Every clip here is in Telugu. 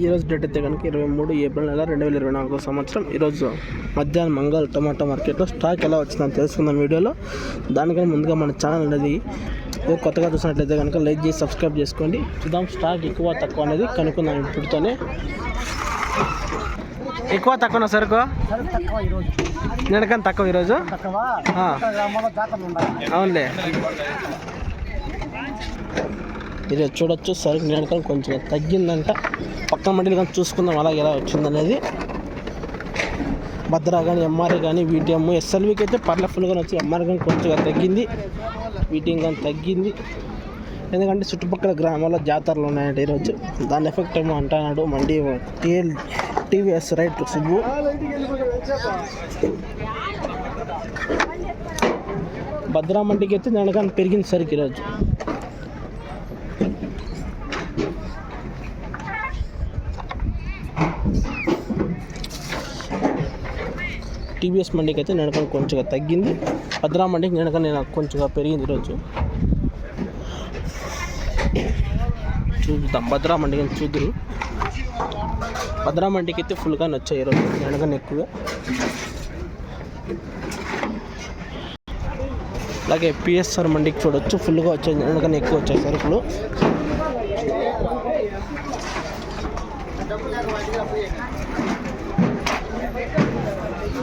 ఈరోజు డేట్ అయితే కనుక 23 ఏప్రిల్ నెల 2024 సంవత్సరం. ఈరోజు మధ్యాహ్నం మంగళ టమాటా మార్కెట్లో స్టాక్ ఎలా వచ్చిందని తెలుసుకుందాం వీడియోలో. దానికన్నా ముందుగా మన ఛానల్ అనేది కొత్తగా చూసినట్లయితే కనుక లైక్ చేసి సబ్స్క్రైబ్ చేసుకోండి. చూద్దాం స్టాక్ ఎక్కువ తక్కువ అనేది కనుక్కుందాం. ఇప్పుడుతోనే ఎక్కువ తక్కువ సరుకు నిన్నకన్నా తక్కువ ఈరోజు. అవునులే, ఈరోజు చూడొచ్చు సరుకు నిన్నకన్నా కొంచెం తగ్గిందంట. పక్కన మండలి కానీ చూసుకుందాం అలాగే ఎలా వచ్చిందనేది. భద్రా కానీ ఎంఆర్ఐ కానీ వీటిఎం ఎస్ఎల్వికి అయితే పర్లే ఫుల్గా వచ్చి ఎంఆర్ఐ కానీ కొంచెం తగ్గింది, వీటిఎం కానీ తగ్గింది. ఎందుకంటే చుట్టుపక్కల గ్రామాల్లో జాతరలు ఉన్నాయంటే ఈరోజు. దాని ఎఫెక్ట్ ఏమో అంటున్నాడు మండి టీవీఎస్ రైట్ సుబ్బు. భద్రా మండికి అయితే నిన్నకన్నా పెరిగింది సరికి ఈరోజు. టీవీఎస్ మండికి అయితే నిన్నకన్నా కొంచెం తగ్గింది. భద్రా మండికి నిన్నకన్నా కొంచెం పెరిగింది ఈరోజు. చూద్దాం భద్రా మండికి చూద్దరు. భద్రా మండికి అయితే ఫుల్గా వచ్చాయి ఈరోజు నిన్నకన్నా ఎక్కువగా. అలాగే పిఎస్ఆర్ మండికి చూడొచ్చు ఫుల్గా వచ్చాయి, నిన్నకన్నా ఎక్కువ వచ్చాయి సరుకులు.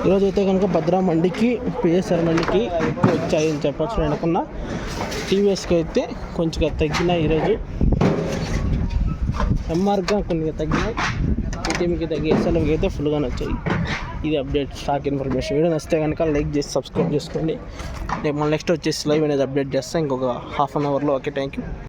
ఈరోజు అయితే కనుక భద్రా మండికి పిఎస్ఆర్ మండికి ఎక్కువ వచ్చాయని చెప్పచ్చు. అనుకున్నా టీవీఎస్కి అయితే కొంచెం తగ్గినాయి ఈరోజు. ఎంఆర్గా కొన్ని తగ్గినాయి, ఈటీఎంకి తగ్గి ఎస్ఎల్కి అయితే ఫుల్గానే వచ్చాయి. ఇది అప్డేట్ స్టాక్ ఇన్ఫర్మేషన్. వీడియో నచ్చితే కనుక లైక్ చేసి సబ్స్క్రైబ్ చేసుకోండి. రేపు మళ్ళీ నెక్స్ట్ వచ్చేసి లైవ్ అనేది అప్డేట్ చేస్తాను ఇంకొక హాఫ్ అన్ అవర్లో. Okay, thank you.